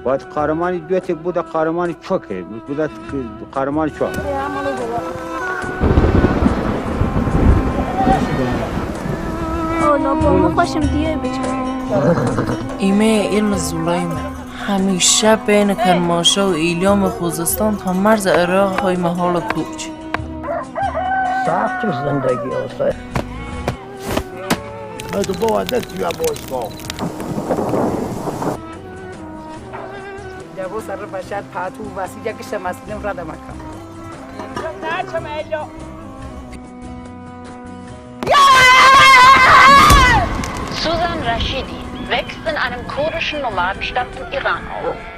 باید قهرمانی دویت بوده قهرمانی چوکه بوده قهرمانی چوک اولا با ما خوشم دیگه بچه ایمه علم زولایمه همیشه بین کرماشا و ایلیام خوزستان تا مرز عراق های محال کوچ سخت زندگی آسه تو با دست یا باشگاه جابو سر بشر پاتو واسیجا که شماسیدم را دمکم Susan Rashidi wächst in einem kurdischen Nomadenstamm im Iran auf.